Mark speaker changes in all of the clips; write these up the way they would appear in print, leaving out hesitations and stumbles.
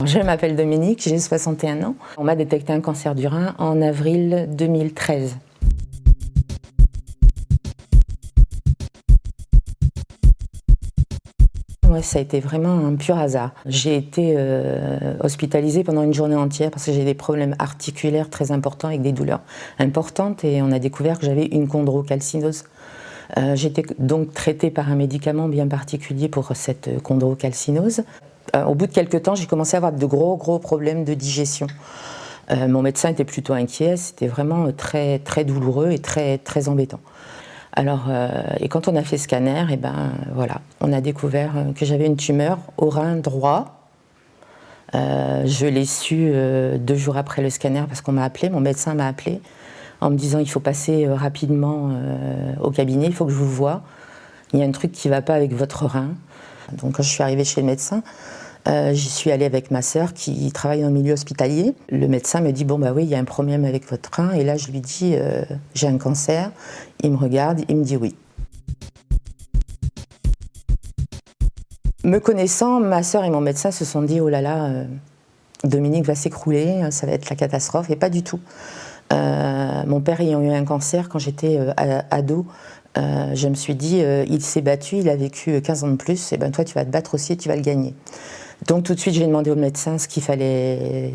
Speaker 1: Je m'appelle Dominique, j'ai 61 ans. On m'a détecté un cancer du rein en avril 2013. Ouais, ça a été vraiment un pur hasard. J'ai été hospitalisée pendant une journée entière parce que j'ai des problèmes articulaires très importants avec des douleurs importantes et on a découvert que j'avais une chondrocalcinose. J'étais donc traitée par un médicament bien particulier pour cette chondrocalcinose. Au bout de quelques temps, j'ai commencé à avoir de gros problèmes de digestion. Mon médecin était plutôt inquiet, c'était vraiment très douloureux et très embêtant. Alors, et quand on a fait scanner, et ben voilà, on a découvert que j'avais une tumeur au rein droit. Je l'ai su 2 jours après le scanner parce qu'on m'a appelé, mon médecin m'a appelé en me disant il faut passer rapidement au cabinet, il faut que je vous voie. Il y a un truc qui ne va pas avec votre rein. Donc quand je suis arrivée chez le médecin, j'y suis allée avec ma sœur qui travaille dans le milieu hospitalier. Le médecin me dit bon bah oui, il y a un problème avec votre rein. Et là je lui dis j'ai un cancer. Il me regarde, il me dit oui. Me connaissant, ma sœur et mon médecin se sont dit oh là là, Dominique va s'écrouler, ça va être la catastrophe. Et pas du tout. Mon père ayant eu un cancer quand j'étais ado, je me suis dit il s'est battu, il a vécu 15 ans de plus, et ben toi tu vas te battre aussi et tu vas le gagner. Donc tout de suite j'ai demandé au médecin ce qu'il fallait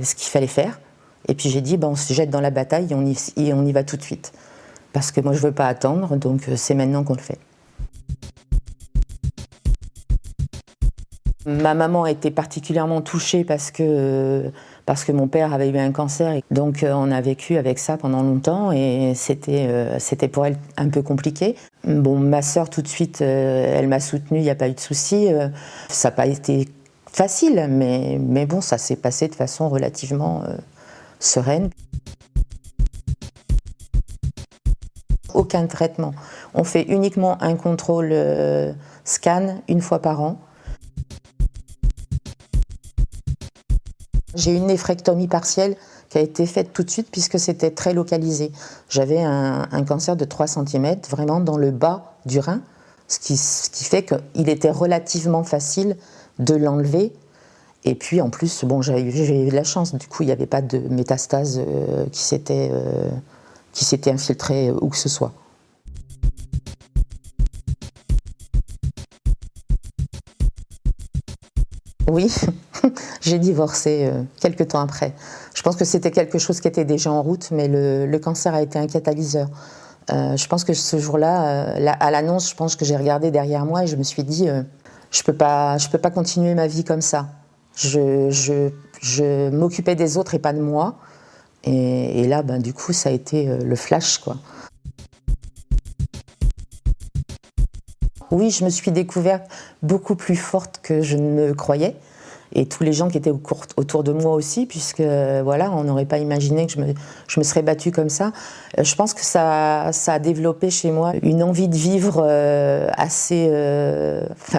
Speaker 1: faire. Et puis j'ai dit on se jette dans la bataille et on y va tout de suite. Parce que moi je ne veux pas attendre, donc c'est maintenant qu'on le fait. Ma maman a été particulièrement touchée parce que mon père avait eu un cancer. Et donc on a vécu avec ça pendant longtemps et c'était pour elle un peu compliqué. Bon, ma sœur tout de suite, elle m'a soutenue, il n'y a pas eu de souci. Ça n'a pas été facile, mais bon, ça s'est passé de façon relativement sereine. Aucun traitement. On fait uniquement un contrôle scan une fois par an. J'ai eu une néphrectomie partielle qui a été faite tout de suite puisque c'était très localisé. J'avais un cancer de 3 cm vraiment dans le bas du rein, ce qui fait qu'il était relativement facile de l'enlever. Et puis en plus, bon, j'ai eu de la chance, du coup il n'y avait pas de métastase qui s'était infiltrée où que ce soit. Oui, j'ai divorcé quelques temps après. Je pense que c'était quelque chose qui était déjà en route, mais le cancer a été un catalyseur. Je pense que ce jour-là, à l'annonce, je pense que j'ai regardé derrière moi et je me suis dit je peux pas continuer ma vie comme ça. Je m'occupais des autres et pas de moi. Et là, du coup, ça a été le flash, quoi. Oui, je me suis découverte beaucoup plus forte que je ne me croyais. Et tous les gens qui étaient autour de moi aussi, puisque voilà, on n'aurait pas imaginé que je me serais battue comme ça. Je pense que ça a développé chez moi une envie de vivre assez,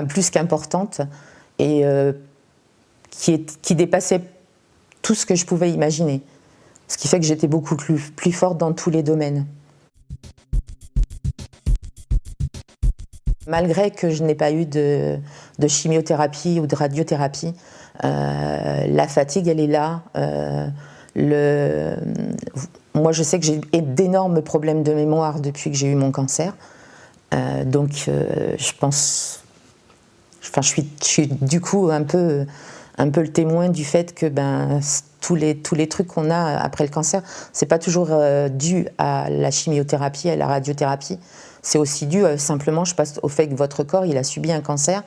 Speaker 1: plus qu'importante, et qui dépassait tout ce que je pouvais imaginer. Ce qui fait que j'étais beaucoup plus forte dans tous les domaines. Malgré que je n'ai pas eu de chimiothérapie ou de radiothérapie, la fatigue, elle est là. Moi, je sais que j'ai d'énormes problèmes de mémoire depuis que j'ai eu mon cancer. Je pense... Enfin, je suis du coup un peu le témoin du fait que tous les trucs qu'on a après le cancer, c'est pas toujours dû à la chimiothérapie, à la radiothérapie. C'est aussi dû simplement, je pense, au fait que votre corps il a subi un cancer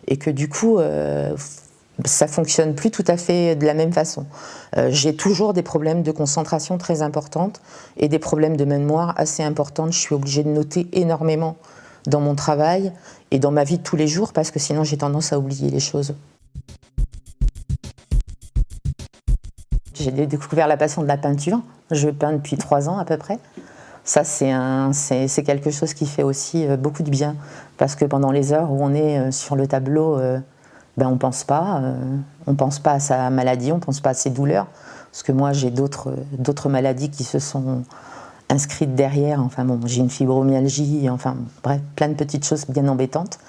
Speaker 1: et que du coup ça fonctionne plus tout à fait de la même façon. J'ai toujours des problèmes de concentration très importantes et des problèmes de mémoire assez importantes. Je suis obligée de noter énormément dans mon travail et dans ma vie de tous les jours parce que sinon j'ai tendance à oublier les choses. J'ai découvert la passion de la peinture. Je peins depuis 3 ans à peu près. Ça, c'est quelque chose qui fait aussi beaucoup de bien. Parce que pendant les heures où on est sur le tableau, on ne pense pas. On ne pense pas à sa maladie, on ne pense pas à ses douleurs. Parce que moi, j'ai d'autres maladies qui se sont inscrites derrière. Enfin bon, j'ai une fibromyalgie, enfin bref, plein de petites choses bien embêtantes.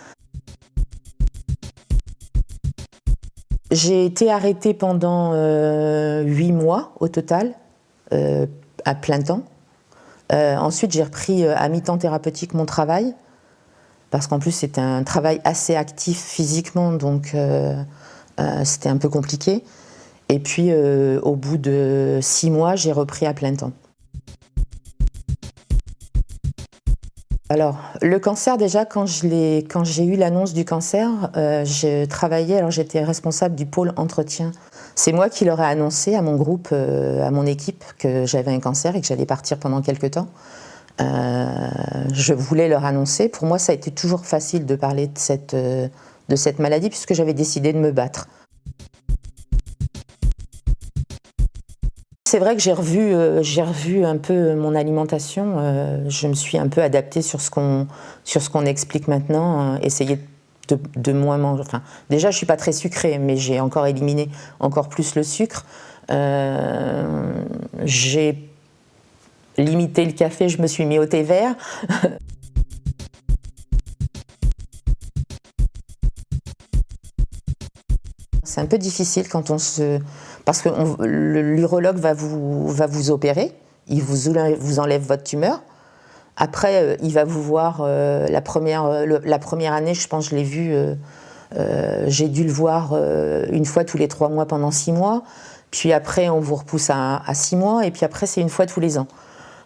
Speaker 1: J'ai été arrêtée pendant 8 mois au total, à plein temps. Ensuite, j'ai repris à mi-temps thérapeutique mon travail, parce qu'en plus c'était un travail assez actif physiquement, donc c'était un peu compliqué. Et puis au bout de 6 mois, j'ai repris à plein temps. Alors, le cancer, déjà, quand j'ai eu l'annonce du cancer, je travaillais, alors j'étais responsable du pôle entretien. C'est moi qui leur ai annoncé à mon groupe, à mon équipe, que j'avais un cancer et que j'allais partir pendant quelques temps. Je voulais leur annoncer. Pour moi, ça a été toujours facile de parler de cette maladie, puisque j'avais décidé de me battre. C'est vrai que j'ai revu un peu mon alimentation. Je me suis un peu adaptée sur ce qu'on explique maintenant. Essayer de moins manger. Enfin, déjà, je suis pas très sucrée, mais j'ai encore éliminé encore plus le sucre. J'ai limité le café. Je me suis mis au thé vert. C'est un peu difficile quand parce que l'urologue va vous opérer, il vous enlève votre tumeur. Après, il va vous voir la première année, je pense, je l'ai vu, j'ai dû le voir une fois tous les 3 mois pendant 6 mois. Puis après, on vous repousse à 6 mois, et puis après, c'est une fois tous les ans.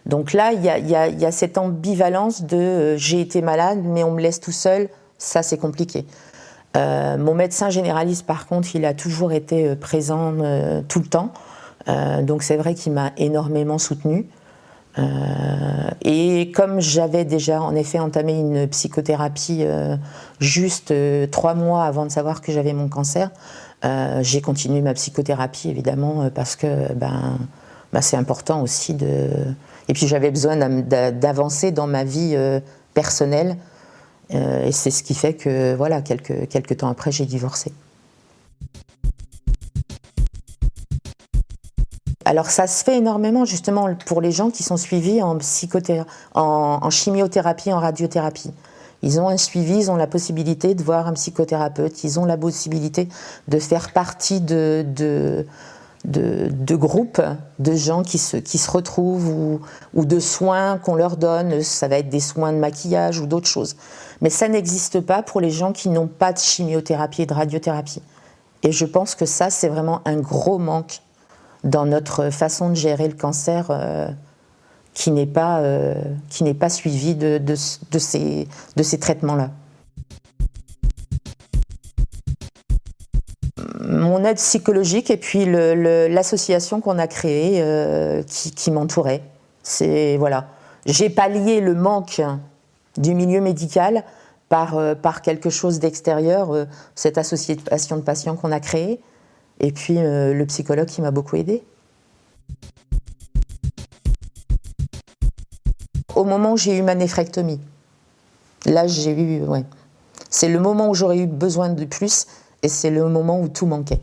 Speaker 1: Donc là, il y a cette ambivalence de j'ai été malade, mais on me laisse tout seul, ça c'est compliqué. Mon médecin généraliste, par contre, il a toujours été présent tout le temps. Donc c'est vrai qu'il m'a énormément soutenue. Et comme j'avais déjà en effet entamé une psychothérapie juste 3 mois avant de savoir que j'avais mon cancer, j'ai continué ma psychothérapie évidemment parce que c'est important aussi de... Et puis j'avais besoin d'avancer dans ma vie personnelle. Et c'est ce qui fait que, voilà, quelques temps après, j'ai divorcé. Alors ça se fait énormément justement pour les gens qui sont suivis en chimiothérapie, en radiothérapie. Ils ont un suivi, ils ont la possibilité de voir un psychothérapeute, ils ont la possibilité de faire partie de groupes de gens qui se retrouvent ou de soins qu'on leur donne, ça va être des soins de maquillage ou d'autres choses. Mais ça n'existe pas pour les gens qui n'ont pas de chimiothérapie et de radiothérapie. Et je pense que ça, c'est vraiment un gros manque dans notre façon de gérer le cancer qui n'est pas suivi de ces traitements-là. Mon aide psychologique et puis l'association qu'on a créée qui m'entourait. Voilà. J'ai pallié le manque du milieu médical par quelque chose d'extérieur, cette association de patients qu'on a créée, et puis le psychologue qui m'a beaucoup aidée. Au moment où j'ai eu ma néphrectomie, là j'ai eu, ouais, c'est le moment où j'aurais eu besoin de plus, et c'est le moment où tout manquait.